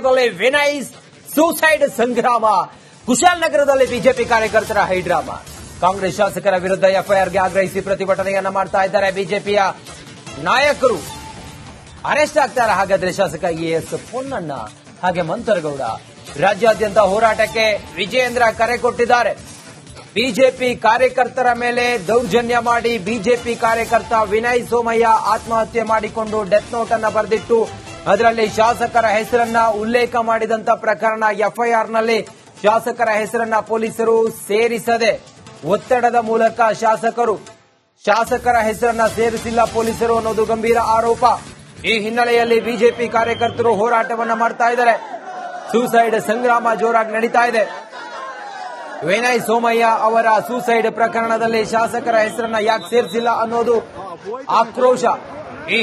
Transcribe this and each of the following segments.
ರಾಜಕೀಯದಲ್ಲಿ ವಿನಯ್ ಸೂಸೈಡ್ ಸಂಗ್ರಾಮ. ಕುಶಾಲನಗರದಲ್ಲಿ ಬಿಜೆಪಿ ಕಾರ್ಯಕರ್ತರ ಹೈಡ್ರಾಮಾ. ಕಾಂಗ್ರೆಸ್ ಶಾಸಕರ ವಿರುದ್ಧ ಎಫ್ಐಆರ್ಗೆ ಆಗ್ರಹಿಸಿ ಪ್ರತಿಭಟನೆಯನ್ನ ಮಾಡ್ತಾ ಇದ್ದಾರೆ ಬಿಜೆಪಿಯ ನಾಯಕರು. ಅರೆಸ್ಟ್ ಆಗ್ತಾರೆ ಹಾಗಾದ್ರೆ ಶಾಸಕ ಎಎಸ್ ಪೊನ್ನಣ್ಣ ಹಾಗೆ ಮಂತರಗೌಡ. ರಾಜ್ಯಾದ್ಯಂತ ಹೋರಾಟಕ್ಕೆ ವಿಜಯೇಂದ್ರ ಕರೆ ಕೊಟ್ಟಿದ್ದಾರೆ. ಬಿಜೆಪಿ ಕಾರ್ಯಕರ್ತರ ಮೇಲೆ ದೌರ್ಜನ್ಯ ಮಾಡಿ ಬಿಜೆಪಿ ಕಾರ್ಯಕರ್ತ ವಿನಯ್ ಸೋಮಯ್ಯ ಆತ್ಮಹತ್ಯೆ ಮಾಡಿಕೊಂಡು ಡೆತ್ ನೋಟ್ ಅನ್ನ ಬರೆದಿಟ್ಟು ಅದರಲ್ಲಿ ಶಾಸಕರ ಹೆಸರನ್ನ ಉಲ್ಲೇಖ ಮಾಡಿದಂತ ಪ್ರಕರಣ. ಎಫ್ಐಆರ್ನಲ್ಲಿ ಶಾಸಕರ ಹೆಸರನ್ನ ಪೊಲೀಸರು ಸೇರಿಸದೆ ಒತ್ತಡದ ಮೂಲಕ ಶಾಸಕರ ಹೆಸರನ್ನ ಸೇರಿಸಿಲ್ಲ ಪೊಲೀಸರು ಅನ್ನೋದು ಗಂಭೀರ ಆರೋಪ. ಈ ಹಿನ್ನೆಲೆಯಲ್ಲಿ ಬಿಜೆಪಿ ಕಾರ್ಯಕರ್ತರು ಹೋರಾಟವನ್ನ ಮಾಡ್ತಾ ಇದ್ದಾರೆ. ಸೂಸೈಡ್ ಸಂಗ್ರಾಮ ಜೋರಾಗಿ ನಡೀತಾ ಇದೆ. ವಿನಯ್ ಸೋಮಯ್ಯ ಅವರ ಸೂಸೈಡ್ ಪ್ರಕರಣದಲ್ಲಿ ಶಾಸಕರ ಹೆಸರನ್ನ ಯಾಕೆ ಸೇರಿಸಿಲ್ಲ ಅನ್ನೋದು ಆಕ್ರೋಶ. ಈ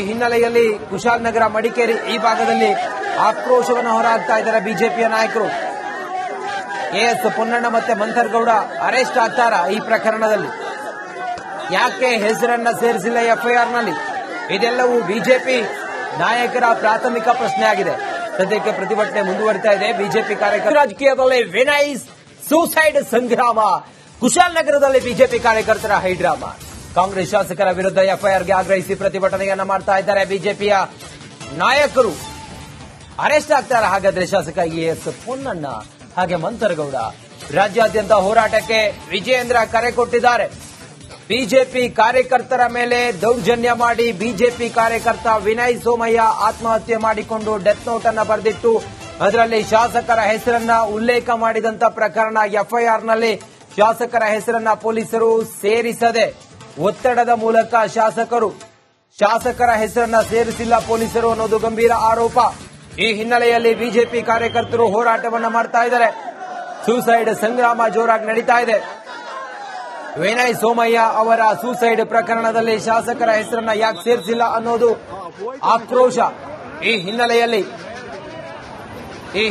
ಹಿನ್ನೆಲೆಯಲ್ಲಿ ಕುಶಾಲನಗರ, ಮಡಿಕೇರಿ ಈ ಭಾಗದಲ್ಲಿ ಆಕ್ರೋಶವನ್ನು ಹೊರಹಾಕ್ತಾ ಇದ್ದಾರೆ ಬಿಜೆಪಿಯ ನಾಯಕರು. ಎಎಸ್ ಪೊನ್ನಣ್ಣ ಮತ್ತೆ ಮಂತರಗೌಡ ಅರೆಸ್ಟ್ ಆಗ್ತಾರ ಈ ಪ್ರಕರಣದಲ್ಲಿ? ಯಾಕೆ ಹೆಸರನ್ನ ಸೇರಿಸಿಲ್ಲ ಎಫ್ಐಆರ್ನಲ್ಲಿ? ಇದೆಲ್ಲವೂ ಬಿಜೆಪಿ ನಾಯಕರ ಪ್ರಾಥಮಿಕ ಪ್ರಶ್ನೆ ಆಗಿದೆ. ಸದ್ಯಕ್ಕೆ ಪ್ರತಿಭಟನೆ ಮುಂದುವರಿತಾ ಇದೆ. ಬಿಜೆಪಿ ಕಾರ್ಯಕರ್ತರು ರಾಜಕೀಯದಲ್ಲಿ ವಿನಯ್ ಸೂಸೈಡ್ ಸಂಗ್ರಾಮ. ಕುಶಾಲನಗರದಲ್ಲಿ ಬಿಜೆಪಿ ಕಾರ್ಯಕರ್ತರ ಹೈಡ್ರಾಮಾ. ಕಾಂಗ್ರೆಸ್ ಶಾಸಕರ ವಿರುದ್ಧ ಎಫ್ಐಆರ್ಗೆ ಆಗ್ರಹಿಸಿ ಪ್ರತಿಭಟನೆಯನ್ನ ಮಾಡ್ತಾ ಇದ್ದಾರೆ ಬಿಜೆಪಿಯ ನಾಯಕರು. ಅರೆಸ್ಟ್ ಆಗ್ತಾರೆ ಹಾಗಾದ್ರೆ ಶಾಸಕ ಎಎಸ್ ಪೊನ್ನಣ್ಣ ಹಾಗೆ ಮಂತರಗೌಡ. ರಾಜ್ಯಾದ್ಯಂತ ಹೋರಾಟಕ್ಕೆ ವಿಜಯೇಂದ್ರ ಕರೆ ಕೊಟ್ಟಿದ್ದಾರೆ. ಬಿಜೆಪಿ ಕಾರ್ಯಕರ್ತರ ಮೇಲೆ ದೌರ್ಜನ್ಯ ಮಾಡಿ ಬಿಜೆಪಿ ಕಾರ್ಯಕರ್ತ ವಿನಯ್ ಸೋಮಯ್ಯ ಆತ್ಮಹತ್ಯೆ ಮಾಡಿಕೊಂಡು ಡೆತ್ ನೋಟ್ ಅನ್ನ ಬರೆದಿಟ್ಟು ಅದರಲ್ಲಿ ಶಾಸಕರ ಹೆಸರನ್ನ ಉಲ್ಲೇಖ ಮಾಡಿದಂತ ಪ್ರಕರಣ. ಎಫ್ಐಆರ್ನಲ್ಲಿ ಶಾಸಕರ ಹೆಸರನ್ನ ಪೊಲೀಸರು ಸೇರಿಸದೆ ಒತ್ತಡದ ಮೂಲಕ ಶಾಸಕರ ಹೆಸರನ್ನ ಸೇರಿಸಿಲ್ಲ ಪೊಲೀಸರು ಅನ್ನೋದು ಗಂಭೀರ ಆರೋಪ. ಈ ಹಿನ್ನೆಲೆಯಲ್ಲಿ ಬಿಜೆಪಿ ಕಾರ್ಯಕರ್ತರು ಹೋರಾಟವನ್ನ ಮಾಡ್ತಾ ಇದ್ದಾರೆ. ಸೂಸೈಡ್ ಸಂಗ್ರಾಮ ಜೋರಾಗಿ ನಡೀತಾ ಇದೆ. ವಿನಯ್ ಸೋಮಯ್ಯ ಅವರ ಸೂಸೈಡ್ ಪ್ರಕರಣದಲ್ಲಿ ಶಾಸಕರ ಹೆಸರನ್ನ ಯಾಕೆ ಸೇರಿಸಿಲ್ಲ ಅನ್ನೋದು ಆಕ್ರೋಶ. ಈ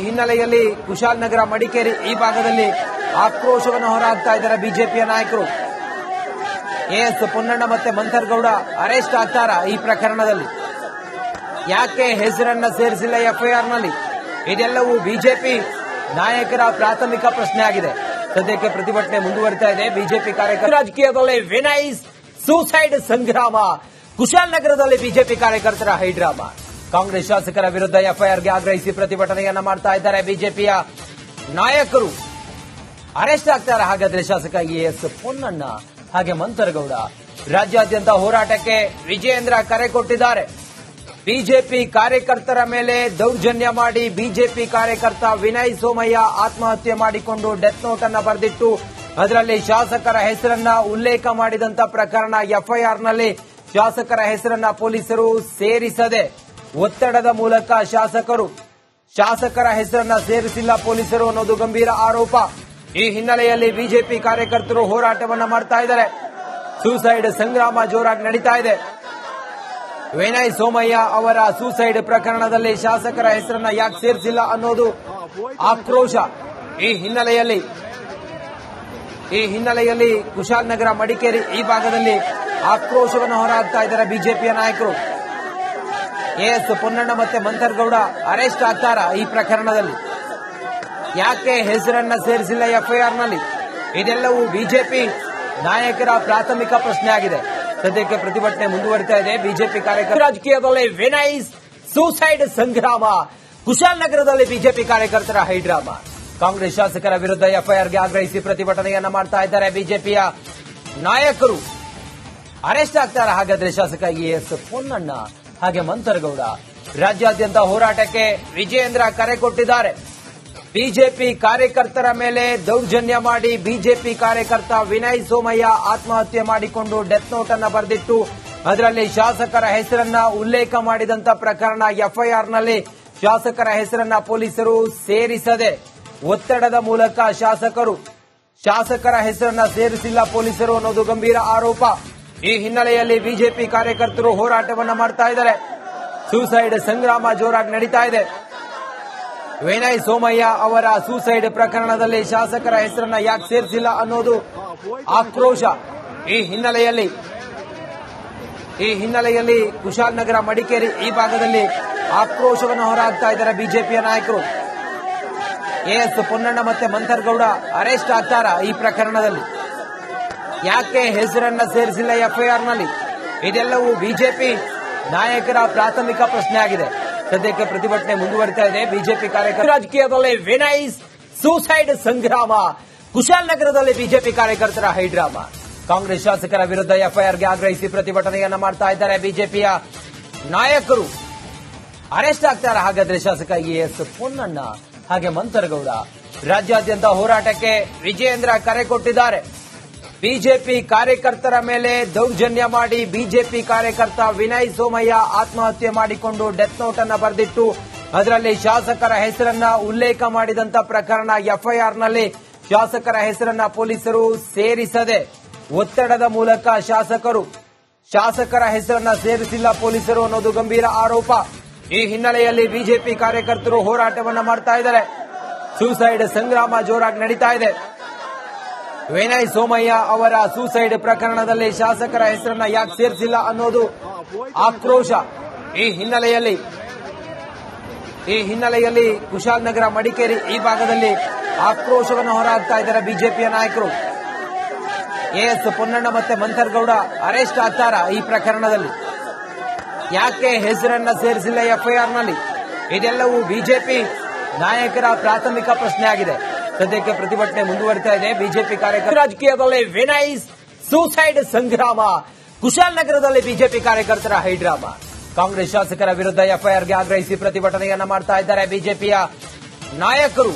ಹಿನ್ನೆಲೆಯಲ್ಲಿ ಕುಶಾಲನಗರ, ಮಡಿಕೇರಿ ಈ ಭಾಗದಲ್ಲಿ ಆಕ್ರೋಶವನ್ನು ಹೊರಹಾಕ್ತಾ ಇದ್ದಾರೆ ಬಿಜೆಪಿಯ ನಾಯಕರು. ಎಎಸ್ ಪೊನ್ನಣ್ಣ ಮತ್ತೆ ಮಂತರಗೌಡ ಅರೆಸ್ಟ್ ಆಗ್ತಾರ ಈ ಪ್ರಕರಣದಲ್ಲಿ? ಯಾಕೆ ಹೆಸರನ್ನ ಸೇರಿಸಿಲ್ಲ ಎಫ್ಐಆರ್ನಲ್ಲಿ? ಇದೆಲ್ಲವೂ ಬಿಜೆಪಿ ನಾಯಕರ ಪ್ರಾಥಮಿಕ ಪ್ರಶ್ನೆ ಆಗಿದೆ. ಸದ್ಯಕ್ಕೆ ಪ್ರತಿಭಟನೆ ಮುಂದುವರಿತಾ ಇದೆ. ಬಿಜೆಪಿ ಕಾರ್ಯಕರ್ತರು ರಾಜಕೀಯದಲ್ಲಿ ವಿನಯ್ ಸೂಸೈಡ್ ಸಂಗ್ರಾಮ. ಕುಶಾಲನಗರದಲ್ಲಿ ಬಿಜೆಪಿ ಕಾರ್ಯಕರ್ತರ ಹೈಡ್ರಾಮಾ. ಕಾಂಗ್ರೆಸ್ ಶಾಸಕರ ವಿರುದ್ಧ ಎಫ್ಐಆರ್ಗೆ ಆಗ್ರಹಿಸಿ ಪ್ರತಿಭಟನೆಯನ್ನ ಮಾಡ್ತಾ ಇದ್ದಾರೆ ಬಿಜೆಪಿಯ ನಾಯಕರು. ಅರೆಸ್ಟ್ ಆಗ್ತಾರೆ ಹಾಗಾದ್ರೆ ಶಾಸಕ ಎಎಸ್ ಪೊನ್ನಣ್ಣ ಹಾಗೆ ಮಂತರಗೌಡ. ರಾಜ್ಯಾದ್ಯಂತ ಹೋರಾಟಕ್ಕೆ ವಿಜಯೇಂದ್ರ ಕರೆ ಕೊಟ್ಟಿದ್ದಾರೆ. ಬಿಜೆಪಿ ಕಾರ್ಯಕರ್ತರ ಮೇಲೆ ದೌರ್ಜನ್ಯ ಮಾಡಿ ಬಿಜೆಪಿ ಕಾರ್ಯಕರ್ತ ವಿನಯ್ ಸೋಮಯ್ಯ ಆತ್ಮಹತ್ಯೆ ಮಾಡಿಕೊಂಡು ಡೆತ್ ನೋಟ್ ಅನ್ನ ಬರೆದಿಟ್ಟು ಅದರಲ್ಲಿ ಶಾಸಕರ ಹೆಸರನ್ನ ಉಲ್ಲೇಖ ಮಾಡಿದಂತ ಪ್ರಕರಣ. ಎಫ್ಐಆರ್ನಲ್ಲಿ ಶಾಸಕರ ಹೆಸರನ್ನ ಪೊಲೀಸರು ಸೇರಿಸದೆ ಒತ್ತಡದ ಮೂಲಕ ಶಾಸಕರ ಹೆಸರನ್ನ ಸೇರಿಸಿಲ್ಲ ಪೊಲೀಸರು ಅನ್ನೋದು ಗಂಭೀರ ಆರೋಪ. ಈ ಹಿನ್ನೆಲೆಯಲ್ಲಿ ಬಿಜೆಪಿ ಕಾರ್ಯಕರ್ತರು ಹೋರಾಟವನ್ನ ಮಾಡ್ತಾ ಇದ್ದಾರೆ. ಸೂಸೈಡ್ ಸಂಗ್ರಾಮ ಜೋರಾಗಿ ನಡೀತಾ ಇದೆ. ವಿನಯ್ ಸೋಮಯ್ಯ ಅವರ ಸೂಸೈಡ್ ಪ್ರಕರಣದಲ್ಲಿ ಶಾಸಕರ ಹೆಸರನ್ನ ಯಾಕೆ ಸೇರಿಸಿಲ್ಲ ಅನ್ನೋದು ಆಕ್ರೋಶ. ಈ ಹಿನ್ನೆಲೆಯಲ್ಲಿ ಕುಶಾಲನಗರ, ಮಡಿಕೇರಿ ಈ ಭಾಗದಲ್ಲಿ ಆಕ್ರೋಶವನ್ನು ಹೊರಹಾಕ್ತಾ ಇದ್ದಾರೆ ಬಿಜೆಪಿಯ ನಾಯಕರು. ಎಎಸ್ ಪೊನ್ನಣ್ಣ ಮತ್ತೆ ಮಂತರಗೌಡ ಅರೆಸ್ಟ್ ಆಗ್ತಾರ ಈ ಪ್ರಕರಣದಲ್ಲಿ? ಯಾಕೆ ಹೆಸರನ್ನ ಸೇರಿಸಿಲ್ಲ ಎಫ್ಐಆರ್ನಲ್ಲಿ? ಇದೆಲ್ಲವೂ ಬಿಜೆಪಿ ನಾಯಕರ ಪ್ರಾಥಮಿಕ ಪ್ರಶ್ನೆ ಆಗಿದೆ. ಸದ್ಯಕ್ಕೆ ಪ್ರತಿಭಟನೆ ಮುಂದುವರಿತಾ ಇದೆ. ಬಿಜೆಪಿ ಕಾರ್ಯಕರ್ತರು ರಾಜಕೀಯದಲ್ಲಿ ವಿನಯ್ ಸೂಸೈಡ್ ಸಂಗ್ರಾಮ. ಕುಶಾಲನಗರದಲ್ಲಿ ಬಿಜೆಪಿ ಕಾರ್ಯಕರ್ತರ ಹೈಡ್ರಾಮಾ. ಕಾಂಗ್ರೆಸ್ ಶಾಸಕರ ವಿರುದ್ಧ ಎಫ್ಐಆರ್ಗೆ ಆಗ್ರಹಿಸಿ ಪ್ರತಿಭಟನೆಯನ್ನ ಮಾಡ್ತಾ ಇದ್ದಾರೆ ಬಿಜೆಪಿಯ ನಾಯಕರು. ಅರೆಸ್ಟ್ ಆಗ್ತಾರ ಹಾಗಾದ್ರೆ ಶಾಸಕ ಎಎಸ್ ಪೊನ್ನಣ್ಣ ಹಾಗೆ ಮಂತರಗೌಡ. ರಾಜ್ಯಾದ್ಯಂತ ಹೋರಾಟಕ್ಕೆ ವಿಜಯೇಂದ್ರ ಕರೆ ಕೊಟ್ಟಿದ್ದಾರೆ. ಬಿಜೆಪಿ ಕಾರ್ಯಕರ್ತರ ಮೇಲೆ ದೌರ್ಜನ್ಯ ಮಾಡಿ ಬಿಜೆಪಿ ಕಾರ್ಯಕರ್ತ ವಿನಯ್ ಸೋಮಯ್ಯ ಆತ್ಮಹತ್ಯೆ ಮಾಡಿಕೊಂಡು ಡೆತ್ ನೋಟ್ ಅನ್ನ ಬರೆದಿಟ್ಟು ಅದರಲ್ಲಿ ಶಾಸಕರ ಹೆಸರನ್ನ ಉಲ್ಲೇಖ ಮಾಡಿದಂತ ಪ್ರಕರಣ. ಎಫ್ಐಆರ್ನಲ್ಲಿ ಶಾಸಕರ ಹೆಸರನ್ನ ಪೊಲೀಸರು ಸೇರಿಸದೆ ಒತ್ತಡದ ಮೂಲಕ ಶಾಸಕರ ಹೆಸರನ್ನ ಸೇರಿಸಿಲ್ಲ ಪೊಲೀಸರು ಅನ್ನೋದು ಗಂಭೀರ ಆರೋಪ. ಈ ಹಿನ್ನೆಲೆಯಲ್ಲಿ ಬಿಜೆಪಿ ಕಾರ್ಯಕರ್ತರು ಹೋರಾಟವನ್ನ ಮಾಡ್ತಾ ಇದ್ದಾರೆ. ಸೂಸೈಡ್ ಸಂಗ್ರಾಮ ಜೋರಾಗಿ ನಡೀತಾ ಇದೆ. ವಿನಯ್ ಸೋಮಯ್ಯ ಅವರ ಸೂಸೈಡ್ ಪ್ರಕರಣದಲ್ಲಿ ಶಾಸಕರ ಹೆಸರನ್ನ ಯಾಕೆ ಸೇರಿಸಿಲ್ಲ ಅನ್ನೋದು ಆಕ್ರೋಶ. ಈ ಹಿನ್ನೆಲೆಯಲ್ಲಿ ಕುಶಾಲನಗರ, ಮಡಿಕೇರಿ ಈ ಭಾಗದಲ್ಲಿ ಆಕ್ರೋಶವನ್ನು ಹೊರಹಾಕ್ತಾ ಇದ್ದಾರೆ ಬಿಜೆಪಿಯ ನಾಯಕರು. ಎಎಸ್ ಪೊನ್ನಣ್ಣ ಮತ್ತೆ ಮಂಥರ್ಗೌಡ ಅರೆಸ್ಟ್ ಆಗ್ತಾರ ಈ ಪ್ರಕರಣದಲ್ಲಿ? ಯಾಕೆ ಹೆಸರನ್ನ ಸೇರಿಸಿಲ್ಲ ಎಫ್ಐಆರ್ನಲ್ಲಿ? ಇದೆಲ್ಲವೂ ಬಿಜೆಪಿ ನಾಯಕರ ಪ್ರಾಥಮಿಕ ಪ್ರಶ್ನೆ ಆಗಿದೆ. ಸದ್ಯಕ್ಕೆ ಪ್ರತಿಭಟನೆ ಮುಂದುವರಿತಾ ಇದೆ. ಬಿಜೆಪಿ ಕಾರ್ಯಕರ್ತರು ರಾಜಕೀಯದಲ್ಲಿ ವಿನಯ್ ಸೂಸೈಡ್ ಸಂಗ್ರಾಮ. ಕುಶಾಲನಗರದಲ್ಲಿ ಬಿಜೆಪಿ ಕಾರ್ಯಕರ್ತರ ಹೈಡ್ರಾಮಾ. ಕಾಂಗ್ರೆಸ್ ಶಾಸಕರ ವಿರುದ್ಧ ಎಫ್ಐಆರ್ಗೆ ಆಗ್ರಹಿಸಿ ಪ್ರತಿಭಟನೆಯನ್ನ ಮಾಡ್ತಾ ಇದ್ದಾರೆ ಬಿಜೆಪಿಯ ನಾಯಕರು. ಅರೆಸ್ಟ್ ಆಗ್ತಾರೆ ಹಾಗಾದ್ರೆ ಶಾಸಕ ಎಎಸ್ ಪೊನ್ನಣ್ಣ ಹಾಗೆ ಮಂಥರ್ಗೌಡ. ರಾಜ್ಯಾದ್ಯಂತ ಹೋರಾಟಕ್ಕೆ ವಿಜಯೇಂದ್ರ ಕರೆ ಕೊಟ್ಟಿದ್ದಾರೆ. ಬಿಜೆಪಿ ಕಾರ್ಯಕರ್ತರ ಮೇಲೆ ದೌರ್ಜನ್ಯ ಮಾಡಿ ಬಿಜೆಪಿ ಕಾರ್ಯಕರ್ತ ವಿನಯ್ ಸೋಮಯ್ಯ ಆತ್ಮಹತ್ಯೆ ಮಾಡಿಕೊಂಡು ಡೆತ್ ನೋಟ್ ಅನ್ನ ಬರೆದಿಟ್ಟು ಅದರಲ್ಲಿ ಶಾಸಕರ ಹೆಸರನ್ನ ಉಲ್ಲೇಖ ಮಾಡಿದಂತ ಪ್ರಕರಣ. ಎಫ್ಐಆರ್ನಲ್ಲಿ ಶಾಸಕರ ಹೆಸರನ್ನ ಪೊಲೀಸರು ಸೇರಿಸದೆ ಒತ್ತಡದ ಮೂಲಕ ಶಾಸಕರ ಹೆಸರನ್ನ ಸೇರಿಸಿಲ್ಲ ಪೊಲೀಸರು ಅನ್ನೋದು ಗಂಭೀರ ಆರೋಪ. ಈ ಹಿನ್ನೆಲೆಯಲ್ಲಿ ಬಿಜೆಪಿ ಕಾರ್ಯಕರ್ತರು ಹೋರಾಟವನ್ನ ಮಾಡ್ತಾ ಇದ್ದಾರೆ. ಸೂಸೈಡ್ ಸಂಗ್ರಾಮ ಜೋರಾಗಿ ನಡೀತಾ ಇದೆ. ವಿನಯ್ ಸೋಮಯ್ಯ ಅವರ ಸೂಸೈಡ್ ಪ್ರಕರಣದಲ್ಲಿ ಶಾಸಕರ ಹೆಸರನ್ನ ಯಾಕೆ ಸೇರಿಸಿಲ್ಲ ಅನ್ನೋದು ಆಕ್ರೋಶ. ಈ ಹಿನ್ನೆಲೆಯಲ್ಲಿ ಕುಶಾಲನಗರ, ಮಡಿಕೇರಿ ಈ ಭಾಗದಲ್ಲಿ ಆಕ್ರೋಶವನ್ನು ಹೊರಹಾಕ್ತಾ ಇದ್ದಾರೆ ಬಿಜೆಪಿಯ ನಾಯಕರು. ಎಎಸ್ ಪೊನ್ನಣ್ಣ ಮತ್ತೆ ಮಂಥರ್ಗೌಡ ಅರೆಸ್ಟ್ ಆಗ್ತಾರ ಈ ಪ್ರಕರಣದಲ್ಲಿ? ಯಾಕೆ ಹೆಸರನ್ನ ಸೇರಿಸಿಲ್ಲ ಎಫ್ಐಆರ್ನಲ್ಲಿ? ಇದೆಲ್ಲವೂ ಬಿಜೆಪಿ ನಾಯಕರ ಪ್ರಾಥಮಿಕ ಪ್ರಶ್ನೆ ಆಗಿದೆ. ಸದ್ಯಕ್ಕೆ ಪ್ರತಿಭಟನೆ ಮುಂದುವರಿತಾ ಇದೆ. ಬಿಜೆಪಿ ಕಾರ್ಯಕರ್ತರು ರಾಜಕೀಯದಲ್ಲಿ ವಿನಯ್ ಸೂಸೈಡ್ ಸಂಗ್ರಾಮ. ಕುಶಾಲನಗರದಲ್ಲಿ ಬಿಜೆಪಿ ಕಾರ್ಯಕರ್ತರ ಹೈಡ್ರಾಮಾ. ಕಾಂಗ್ರೆಸ್ ಶಾಸಕರ ವಿರುದ್ಧ ಎಫ್ಐಆರ್ಗೆ ಆಗ್ರಹಿಸಿ ಪ್ರತಿಭಟನೆಯನ್ನ ಮಾಡ್ತಾ ಇದ್ದಾರೆ ಬಿಜೆಪಿಯ ನಾಯಕರು.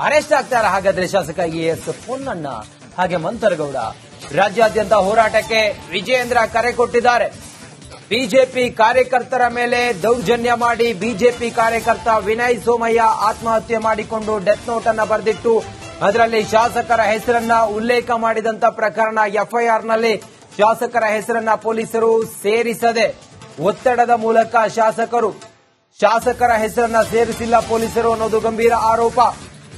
ಅರೆಸ್ಟ್ ಆಗ್ತಾರ ಹಾಗಾದ್ರೆ ಶಾಸಕ ಎಎಸ್ ಪೊನ್ನಣ್ಣ ಹಾಗೆ ಮಂಥರ್ಗೌಡ. ರಾಜ್ಯಾದ್ಯಂತ ಹೋರಾಟಕ್ಕೆ ವಿಜಯೇಂದ್ರ ಕರೆ ಕೊಟ್ಟಿದ್ದಾರೆ. ಬಿಜೆಪಿ ಕಾರ್ಯಕರ್ತರ ಮೇಲೆ ದೌರ್ಜನ್ಯ ಮಾಡಿ ಬಿಜೆಪಿ ಕಾರ್ಯಕರ್ತ ವಿನಯ್ ಸೋಮಯ್ಯ ಆತ್ಮಹತ್ಯೆ ಮಾಡಿಕೊಂಡು ಡೆತ್ ನೋಟ್ ಅನ್ನ ಬರೆದಿಟ್ಟು ಅದರಲ್ಲಿ ಶಾಸಕರ ಹೆಸರನ್ನ ಉಲ್ಲೇಖ ಮಾಡಿದಂತ ಪ್ರಕರಣ. ಎಫ್ಐಆರ್ನಲ್ಲಿ ಶಾಸಕರ ಹೆಸರನ್ನ ಪೊಲೀಸರು ಸೇರಿಸದೆ ಒತ್ತಡದ ಮೂಲಕ ಶಾಸಕರ ಹೆಸರನ್ನ ಸೇರಿಸಿಲ್ಲ ಪೊಲೀಸರು ಅನ್ನೋದು ಗಂಭೀರ ಆರೋಪ.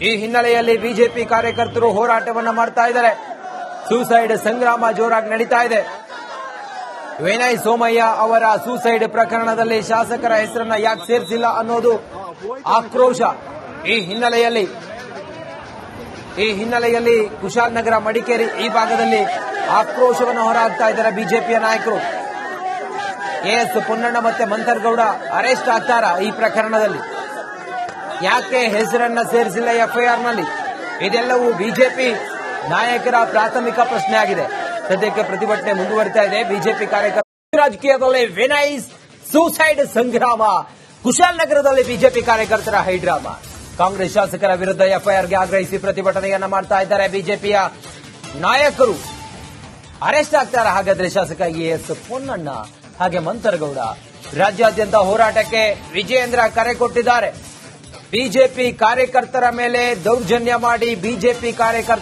ಈ ಹಿನ್ನೆಲೆಯಲ್ಲಿ ಬಿಜೆಪಿ ಕಾರ್ಯಕರ್ತರು ಹೋರಾಟವನ್ನ ಮಾಡ್ತಾ ಇದ್ದಾರೆ. ಸೂಸೈಡ್ ಸಂಗ್ರಾಮ ಜೋರಾಗಿ ನಡೀತಾ ಇದೆ. ವಿನಯ್ ಸೋಮಯ್ಯ ಅವರ ಸೂಸೈಡ್ ಪ್ರಕರಣದಲ್ಲಿ ಶಾಸಕರ ಹೆಸರನ್ನ ಯಾಕೆ ಸೇರಿಸಿಲ್ಲ ಅನ್ನೋದು ಆಕ್ರೋಶ. ಈ ಹಿನ್ನೆಲೆಯಲ್ಲಿ ಕುಶಾಲನಗರ, ಮಡಿಕೇರಿ ಈ ಭಾಗದಲ್ಲಿ ಆಕ್ರೋಶವನ್ನು ಹೊರಹಾಕ್ತಾ ಇದ್ದಾರೆ ಬಿಜೆಪಿಯ ನಾಯಕರು. ಎಎಸ್ ಪೊನ್ನಣ್ಣ ಮತ್ತೆ ಮಂಥರ್ಗೌಡ ಅರೆಸ್ಟ್ ಆಗ್ತಾರ ಈ ಪ್ರಕರಣದಲ್ಲಿ? ಯಾಕೆ ಹೆಸರನ್ನ ಸೇರಿಸಿಲ್ಲ ಎಫ್ಐಆರ್ನಲ್ಲಿ? ಇದೆಲ್ಲವೂ ಬಿಜೆಪಿ ನಾಯಕರ ಪ್ರಾಥಮಿಕ ಪ್ರಶ್ನೆ ಆಗಿದೆ. ಸದ್ಯಕ್ಕೆ ಪ್ರತಿಭಟನೆ ಮುಂದುವರಿತಾ ಇದೆ. ಬಿಜೆಪಿ ಕಾರ್ಯಕರ್ತರು ರಾಜಕೀಯದಲ್ಲಿ ವಿನಯ್ ಸೂಸೈಡ್ ಸಂಗ್ರಾಮ. ಕುಶಾಲನಗರದಲ್ಲಿ ಬಿಜೆಪಿ ಕಾರ್ಯಕರ್ತರ ಹೈಡ್ರಾಮಾ. ಕಾಂಗ್ರೆಸ್ ಶಾಸಕರ ವಿರುದ್ಧ ಎಫ್ಐಆರ್ಗೆ ಆಗ್ರಹಿಸಿ ಪ್ರತಿಭಟನೆಯನ್ನ ಮಾಡ್ತಾ ಇದ್ದಾರೆ ಬಿಜೆಪಿಯ ನಾಯಕರು. ಅರೆಸ್ಟ್ ಆಗ್ತಾರ ಹಾಗಾದ್ರೆ ಶಾಸಕ ಎಎಸ್ ಪೊನ್ನಣ್ಣ ಹಾಗೆ ಮಂಥರ್ಗೌಡ. ರಾಜ್ಯಾದ್ಯಂತ ಹೋರಾಟಕ್ಕೆ ವಿಜಯೇಂದ್ರ ಕರೆ ಕೊಟ್ಟಿದ್ದಾರೆ. ಬಿಜೆಪಿ ಕಾರ್ಯಕರ್ತರ ಮೇಲೆ ದೌರ್ಜನ್ಯ ಮಾಡಿ ಬಿಜೆಪಿ ಕಾರ್ಯಕರ್ತ